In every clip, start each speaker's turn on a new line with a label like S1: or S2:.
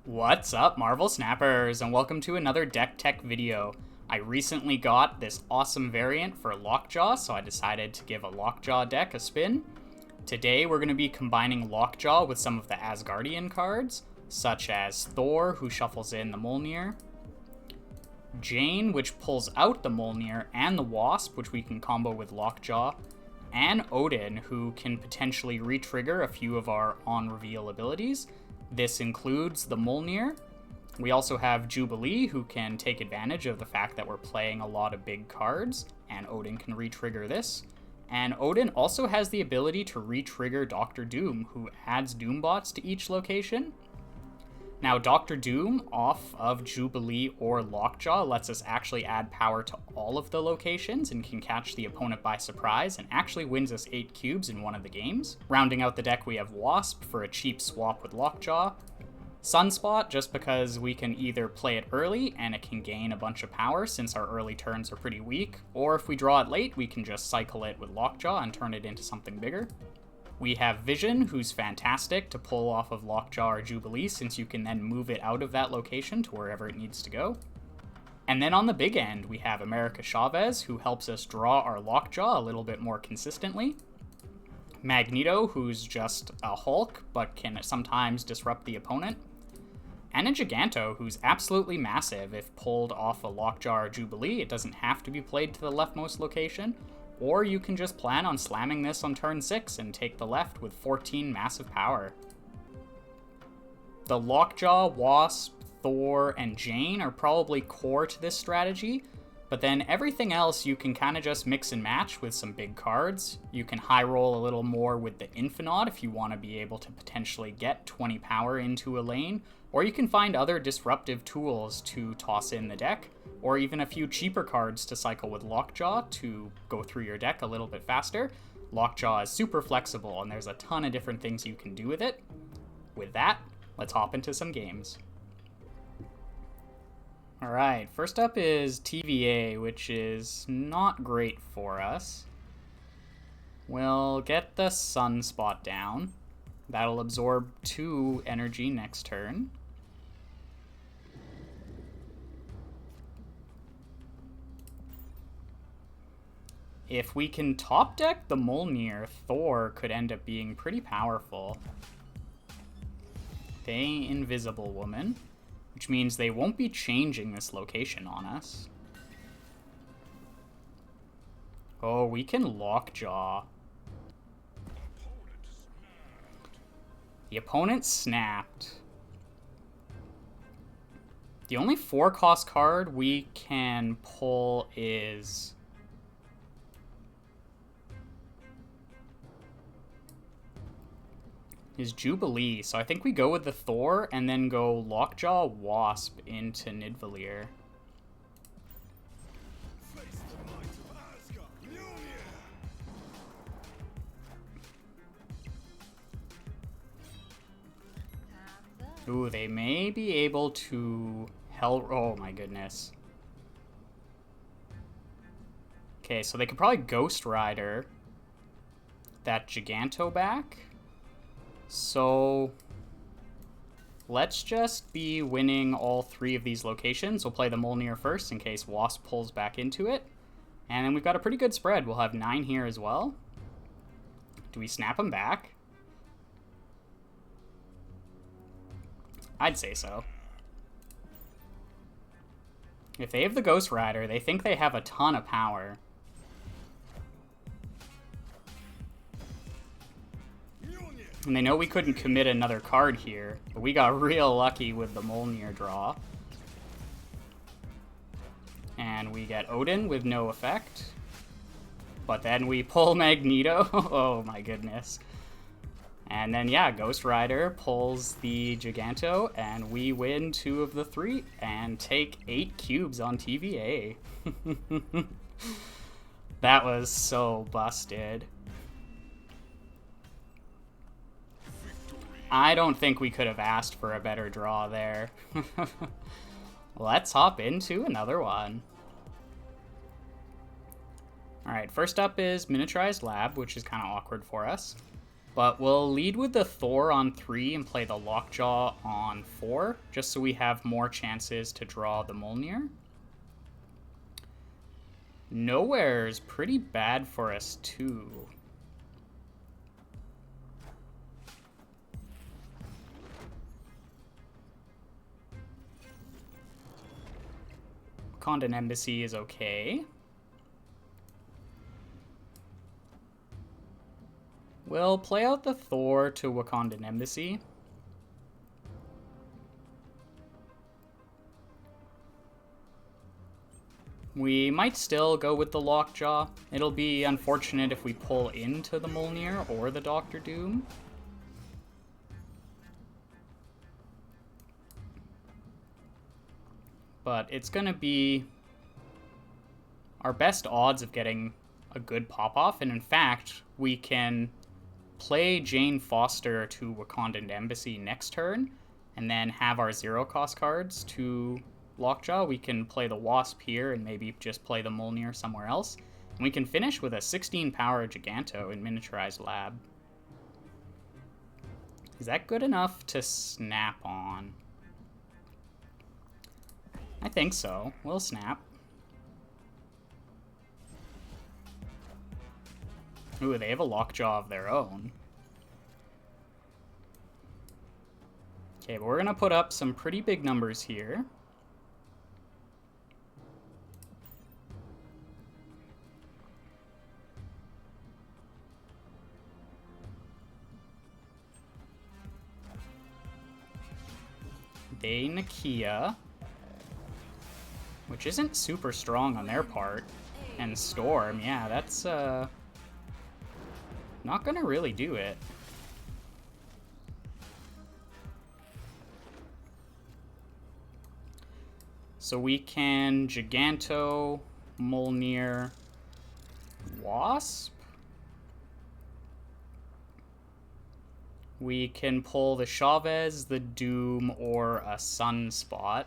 S1: What's up, Marvel Snappers, and welcome to another deck tech video. I recently got this awesome variant for Lockjaw, so I decided to give a Lockjaw deck a spin. Today we're going to be combining Lockjaw with some of the Asgardian cards, such as Thor, who shuffles in the Mjolnir, Jane, which pulls out the Mjolnir and the Wasp, which we can combo with Lockjaw, and Odin, who can potentially re-trigger a few of our on-reveal abilities. This includes the Mjolnir. We also have Jubilee, who can take advantage of the fact that we're playing a lot of big cards, and Odin can re-trigger this. And Odin also has the ability to re-trigger Doctor Doom, who adds Doombots to each location. Now, Doctor Doom off of Jubilee or Lockjaw lets us actually add power to all of the locations and can catch the opponent by surprise and actually wins us 8 cubes in one of the games. Rounding out the deck, we have Wasp for a cheap swap with Lockjaw. Sunspot, just because we can either play it early and it can gain a bunch of power since our early turns are pretty weak, or if we draw it late, we can just cycle it with Lockjaw and turn it into something bigger. We have Vision, who's fantastic to pull off of Lockjaw or Jubilee, since you can then move it out of that location to wherever it needs to go. And then on the big end, we have America Chavez, who helps us draw our Lockjaw a little bit more consistently. Magneto, who's just a Hulk, but can sometimes disrupt the opponent. And a Giganto, who's absolutely massive. If pulled off a Lockjaw or Jubilee, it doesn't have to be played to the leftmost location. Or you can just plan on slamming this on turn 6 and take the left with 14 massive power. The Lockjaw, Wasp, Thor, and Jane are probably core to this strategy, but then everything else you can kind of just mix and match with some big cards. You can high roll a little more with the Infinite if you want to be able to potentially get 20 power into a lane, or you can find other disruptive tools to toss in the deck, or even a few cheaper cards to cycle with Lockjaw to go through your deck a little bit faster. Lockjaw is super flexible, and there's a ton of different things you can do with it. With that, let's hop into some games. Alright, first up is TVA, which is not great for us. We'll get the Sunspot down. That'll absorb 2 energy next turn. If we can top deck the Mjolnir, Thor could end up being pretty powerful. They Invisible Woman, which means they won't be changing this location on us. Oh, we can Lockjaw. The opponent snapped. The only 4-cost card we can pull is Jubilee, so I think we go with the Thor and then go Lockjaw, Wasp into Nidavellir. Ooh, they may be able to oh my goodness. Okay, so they could probably Ghost Rider that Giganto back. So let's just be winning all 3 of these locations. We'll play the Mjolnir first in case Wasp pulls back into it. And then we've got a pretty good spread. We'll have 9 here as well. Do we snap them back? I'd say so. If they have the Ghost Rider, they think they have a ton of power. And they know we couldn't commit another card here, but we got real lucky with the Mjolnir draw. And we get Odin with no effect. But then we pull Magneto. Oh my goodness. And then, yeah, Ghost Rider pulls the Giganto, and we win 2 of the 3 and take 8 cubes on TVA. That was so busted. I don't think we could have asked for a better draw there. Let's hop into another one. Alright, first up is Miniaturized Lab, which is kind of awkward for us. But we'll lead with the Thor on 3 and play the Lockjaw on 4, just so we have more chances to draw the Mjolnir. Nowhere is pretty bad for us, too. Wakandan Embassy is okay. We'll play out the Thor to Wakandan Embassy. We might still go with the Lockjaw. It'll be unfortunate if we pull into the Mjolnir or the Doctor Doom. But it's gonna be our best odds of getting a good pop-off, and in fact, we can play Jane Foster to Wakandan Embassy next turn, and then have our 0-cost cards to Lockjaw. We can play the Wasp here and maybe just play the Mjolnir somewhere else. And we can finish with a 16-power Giganto in Miniaturized Lab. Is that good enough to snap on? I think so. We'll snap. Ooh, they have a Lockjaw of their own. Okay, but we're gonna put up some pretty big numbers here. They Nakia, which isn't super strong on their part. And Storm, yeah, that's not gonna really do it. So we can Giganto, Mjolnir, Wasp. We can pull the Chavez, the Doom, or a Sunspot.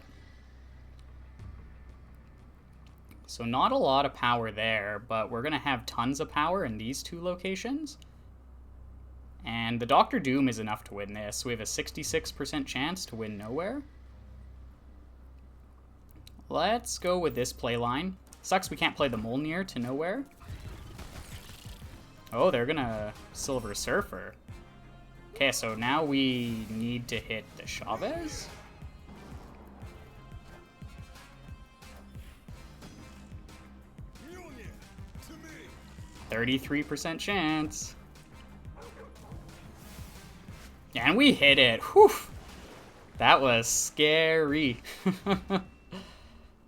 S1: So not a lot of power there, but we're going to have tons of power in these two locations. And the Doctor Doom is enough to win this. We have a 66% chance to win Nowhere. Let's go with this play line. Sucks we can't play the Mjolnir to Nowhere. Oh, they're going to Silver Surfer. Okay, so now we need to hit the Chavez. 33% chance. And we hit it. Whew. That was scary.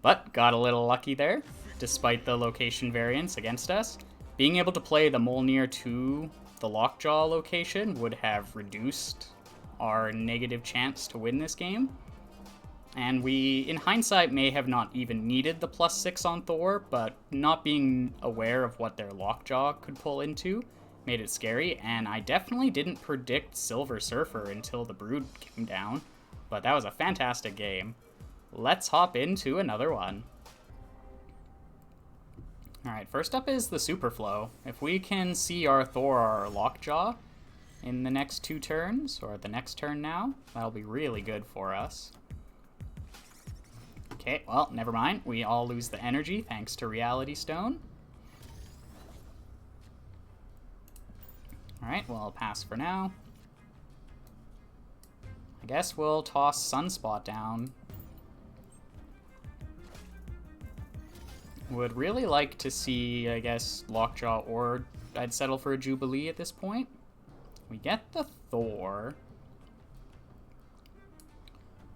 S1: But got a little lucky there, despite the location variance against us. Being able to play the Mjolnir to the Lockjaw location would have reduced our negative chance to win this game. And we, in hindsight, may have not even needed the +6 on Thor, but not being aware of what their Lockjaw could pull into made it scary, and I definitely didn't predict Silver Surfer until the Brood came down, but that was a fantastic game. Let's hop into another one. Alright, first up is the Superflow. If we can see our Thor or our Lockjaw in the next 2 turns, or the next turn now, that'll be really good for us. Okay, well, never mind. We all lose the energy thanks to Reality Stone. Alright, well, I'll pass for now. I guess we'll toss Sunspot down. Would really like to see, I guess, Lockjaw, or I'd settle for a Jubilee at this point. We get the Thor,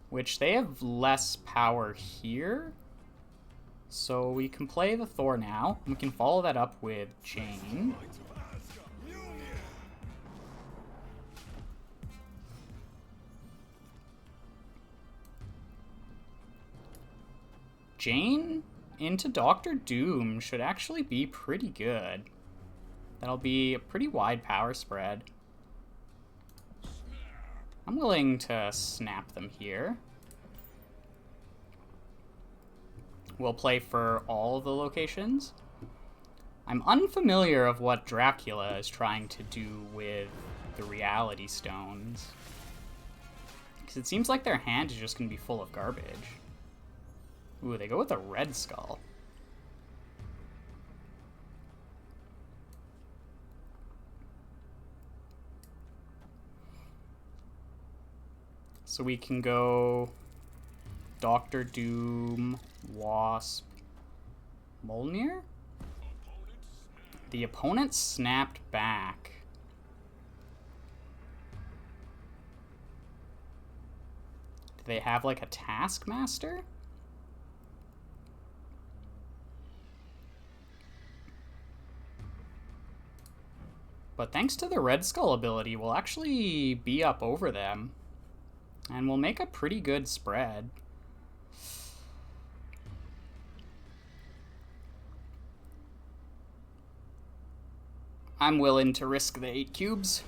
S1: which they have less power here. So we can play the Thor now. We can follow that up with Jane. Jane into Doctor Doom should actually be pretty good. That'll be a pretty wide power spread. I'm willing to snap them here. We'll play for all of the locations. I'm unfamiliar of what Dracula is trying to do with the reality stones. Because it seems like their hand is just going to be full of garbage. Ooh, they go with a red skull. So we can go Doctor Doom, Wasp, Mjolnir? The opponent snapped back. Do they have like a Taskmaster? But thanks to the Red Skull ability, we'll actually be up over them. And we'll make a pretty good spread. I'm willing to risk the 8 cubes.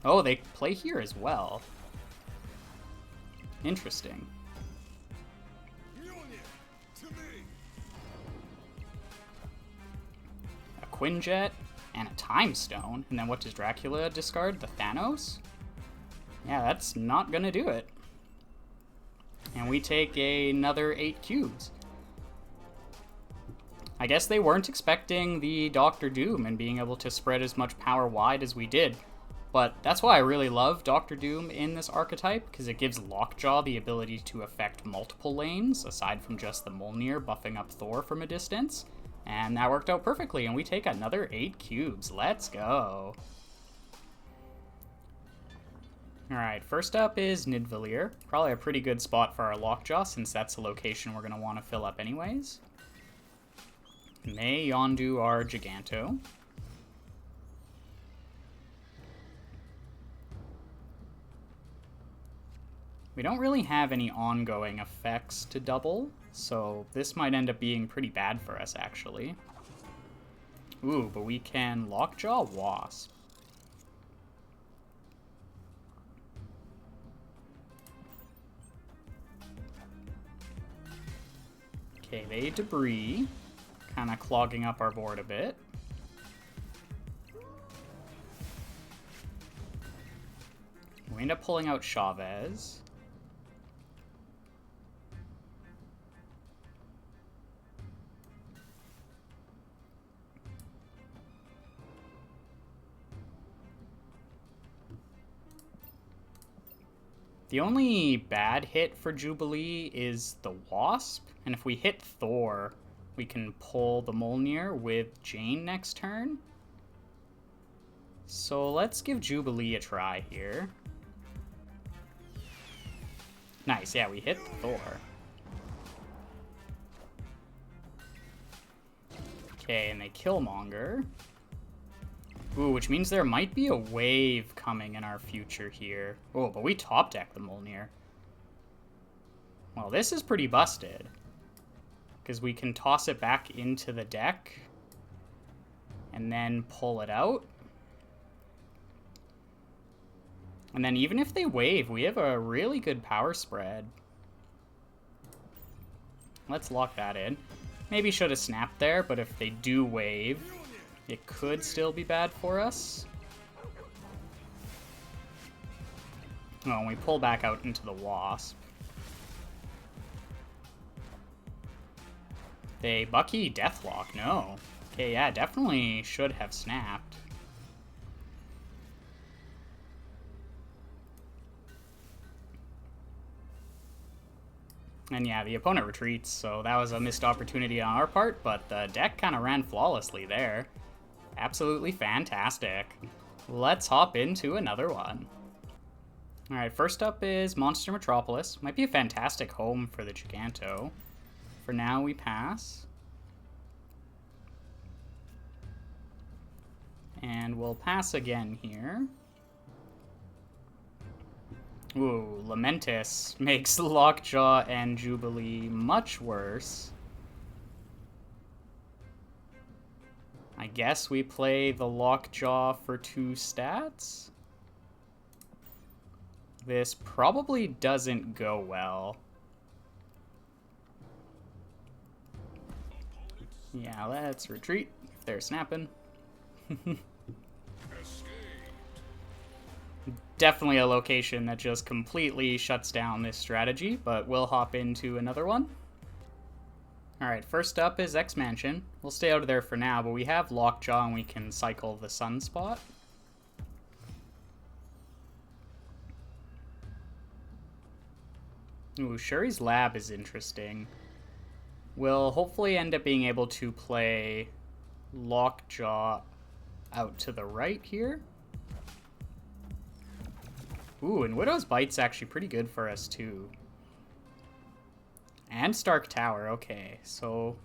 S1: Oh, they play here as well. Interesting. A Quinjet and a Time Stone. And then what does Dracula discard? The Thanos? Yeah, that's not gonna do it. And we take another 8 cubes. I guess they weren't expecting the Doctor Doom and being able to spread as much power wide as we did. But that's why I really love Doctor Doom in this archetype, because it gives Lockjaw the ability to affect multiple lanes, aside from just the Mjolnir buffing up Thor from a distance. And that worked out perfectly, and we take another 8 cubes. Let's go. Alright, first up is Nidavellir. Probably a pretty good spot for our Lockjaw, since that's the location we're going to want to fill up anyways. And they Yondu our Giganto. We don't really have any ongoing effects to double, so this might end up being pretty bad for us, actually. Ooh, but we can Lockjaw Wasp. Okay, they Debris, kind of clogging up our board a bit. We end up pulling out Chavez. The only bad hit for Jubilee is the Wasp, and if we hit Thor, we can pull the Mjolnir with Jane next turn. So let's give Jubilee a try here. Nice, yeah, we hit Thor. Okay, and they Killmonger. Ooh, which means there might be a wave coming in our future here. Oh, but we top deck the Mjolnir. Well, this is pretty busted, because we can toss it back into the deck and then pull it out. And then even if they wave, we have a really good power spread. Let's lock that in. Maybe should have snapped there, but if they do wave, it could still be bad for us. Oh, and we pull back out into the Wasp. They Bucky Deathlock, no. Okay, yeah, definitely should have snapped. And yeah, the opponent retreats, so that was a missed opportunity on our part, but the deck kind of ran flawlessly there. Absolutely fantastic. Let's hop into another one. Alright, first up is Monster Metropolis. Might be a fantastic home for the Giganto. For now, we pass. And we'll pass again here. Ooh, Lamentis makes Lockjaw and Jubilee much worse. I guess we play the Lockjaw for 2 stats. This probably doesn't go well. Yeah, let's retreat if they're snapping. definitely a location that just completely shuts down this strategy, but we'll hop into another one. Alright, first up is X Mansion. We'll stay out of there for now, but we have Lockjaw and we can cycle the Sunspot. Ooh, Shuri's Lab is interesting. We'll hopefully end up being able to play Lockjaw out to the right here. Ooh, and Widow's Bite's actually pretty good for us too. And Stark Tower, okay, so...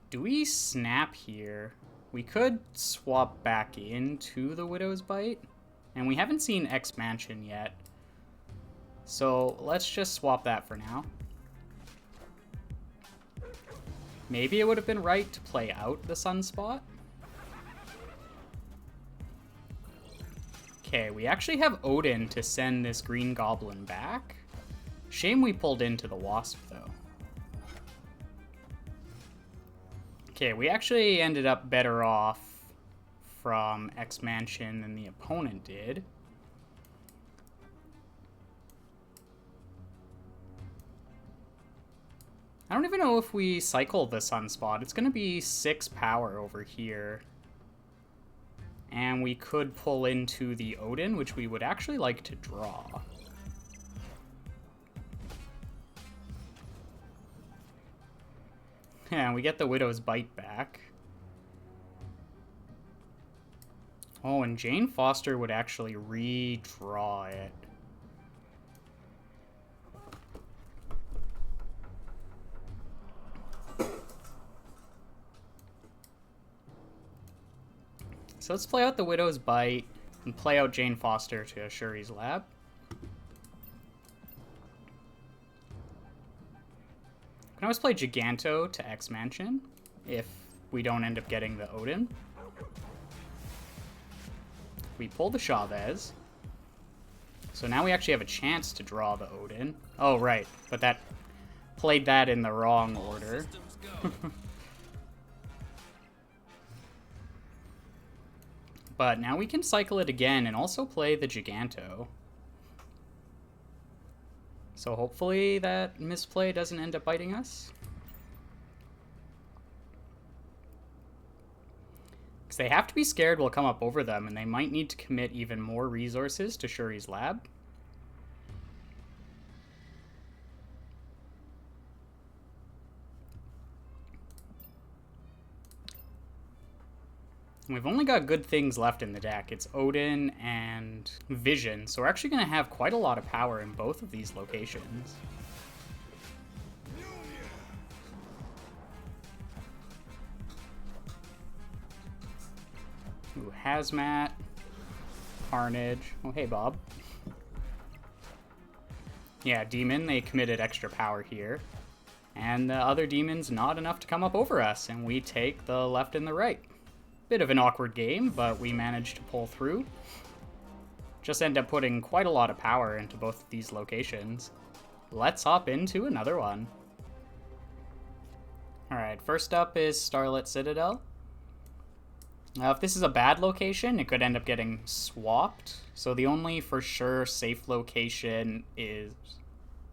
S1: do we snap here? We could swap back into the Widow's Bite. And we haven't seen X Mansion yet. So let's just swap that for now. Maybe it would have been right to play out the Sunspot. Okay, we actually have Odin to send this Green Goblin back. Shame we pulled into the Wasp, though. Okay, we actually ended up better off from X Mansion than the opponent did. I don't even know if we cycle the Sunspot. It's going to be 6 power over here. And we could pull into the Odin, which we would actually like to draw. Yeah, we get the Widow's Bite back. Oh, and Jane Foster would actually redraw it. So let's play out the Widow's Bite and play out Jane Foster to Shuri's Lab. We can always play Giganto to X Mansion if we don't end up getting the Odin. We pull the Chavez. So now we actually have a chance to draw the Odin. Oh, right. But that played that in the wrong order. But now we can cycle it again and also play the Giganto. So hopefully that misplay doesn't end up biting us. Because they have to be scared we'll come up over them, and they might need to commit even more resources to Shuri's Lab. We've only got good things left in the deck. It's Odin and Vision, so we're actually going to have quite a lot of power in both of these locations. Ooh, Hazmat, Carnage. Oh, hey, Bob. Yeah, Demon, they committed extra power here. And the other Demon's not enough to come up over us, and we take the left and the right. Bit of an awkward game, but we managed to pull through. Just end up putting quite a lot of power into both of these locations. Let's hop into another one. Alright, first up is Starlit Citadel. Now, if this is a bad location, it could end up getting swapped. So the only for sure safe location is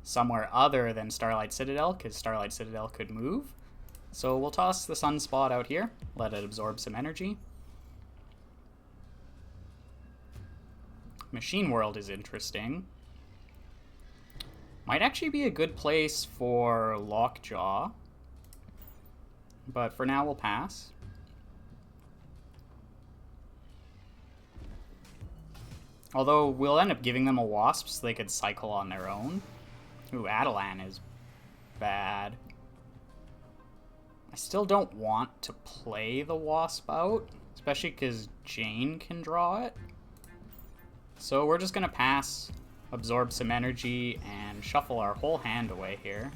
S1: somewhere other than Starlight Citadel, because Starlight Citadel could move. So we'll toss the Sunspot out here, let it absorb some energy. Machine World is interesting. Might actually be a good place for Lockjaw. But for now, we'll pass. Although we'll end up giving them a Wasp so they could cycle on their own. Ooh, Adelan is bad. I still don't want to play the Wasp out, especially because Jane can draw it. So we're just going to pass, absorb some energy, and shuffle our whole hand away here.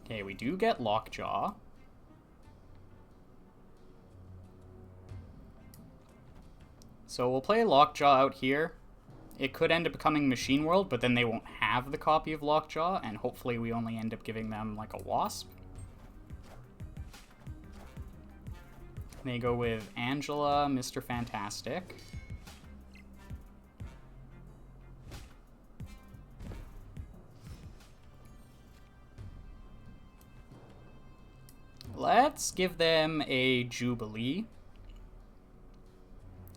S1: Okay, we do get Lockjaw. So we'll play Lockjaw out here. It could end up becoming Machine World, but then they won't have the copy of Lockjaw, and hopefully we only end up giving them like a Wasp. They go with Angela, Mr. Fantastic. Let's give them a Jubilee.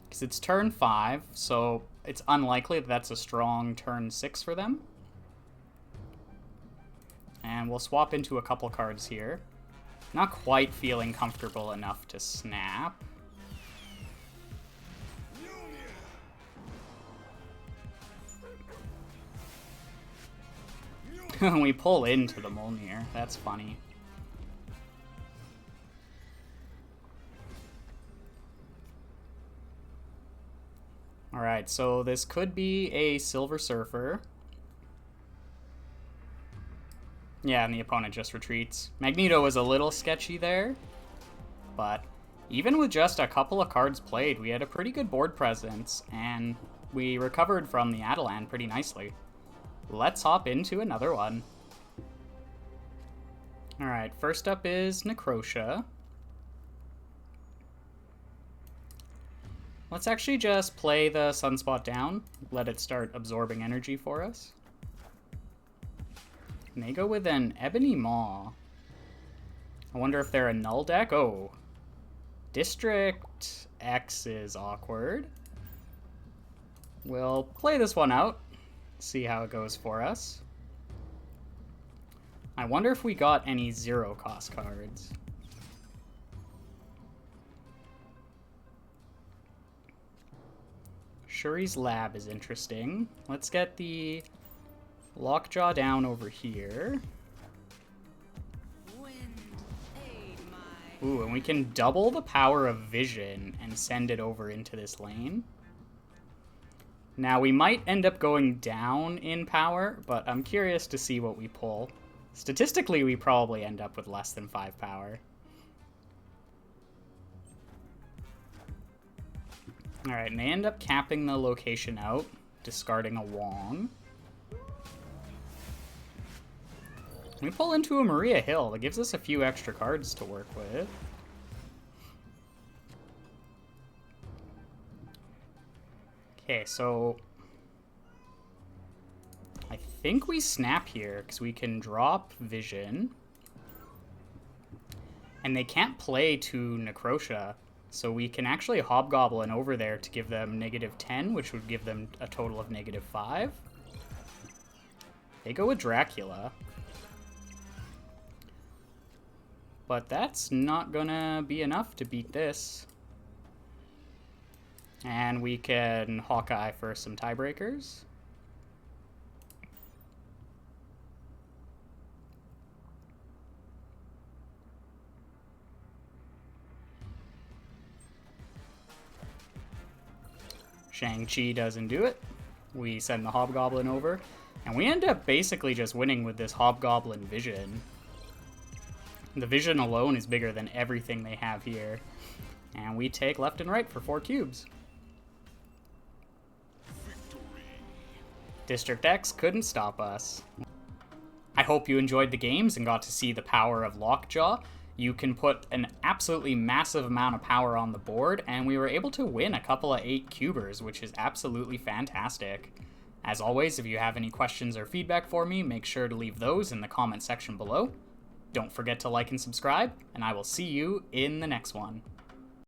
S1: Because it's turn 5, so it's unlikely that that's a strong turn 6 for them. And we'll swap into a couple cards here. Not quite feeling comfortable enough to snap. We pull into the Mjolnir. That's funny. Alright, so this could be a Silver Surfer. Yeah, and the opponent just retreats. Magneto was a little sketchy there, but even with just a couple of cards played, we had a pretty good board presence, and we recovered from the Adelan pretty nicely. Let's hop into another one. Alright, first up is Necrotia. Let's actually just play the Sunspot down, let it start absorbing energy for us. And they go with an Ebony Maw. I wonder if they're a null deck. Oh. District X is awkward. We'll play this one out, see how it goes for us. I wonder if we got any 0-cost cards. Shuri's Lab is interesting. Let's get the Lockjaw down over here. Ooh, and we can double the power of Vision and send it over into this lane. Now, we might end up going down in power, but I'm curious to see what we pull. Statistically, we probably end up with less than 5 power. Alright, and they end up capping the location out, discarding a Wong. We pull into a Maria Hill. That gives us a few extra cards to work with. Okay, so I think we snap here because we can drop Vision. And they can't play to Necrotia, so we can actually Hobgoblin over there to give them -10, which would give them a total of -5. They go with Dracula. But that's not gonna be enough to beat this. And we can Hawkeye for some tiebreakers. Shang-Chi doesn't do it. We send the Hobgoblin over. And we end up basically just winning with this Hobgoblin Vision. The Vision alone is bigger than everything they have here. And we take left and right for 4 cubes. Victory. District X couldn't stop us. I hope you enjoyed the games and got to see the power of Lockjaw. You can put an absolutely massive amount of power on the board, and we were able to win a couple of 8-cubers, which is absolutely fantastic. As always, if you have any questions or feedback for me, make sure to leave those in the comment section below. Don't forget to like and subscribe, and I will see you in the next one.